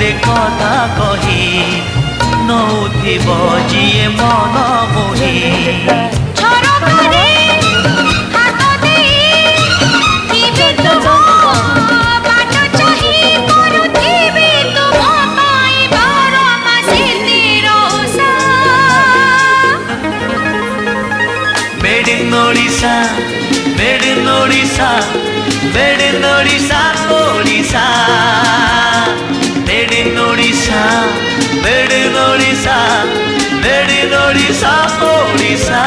खंडे कथा कही नौथिब जिए मन मोही Odisha made in Odisha made in Odisha Odisha made in Odisha made in Odisha made in Odisha Odisha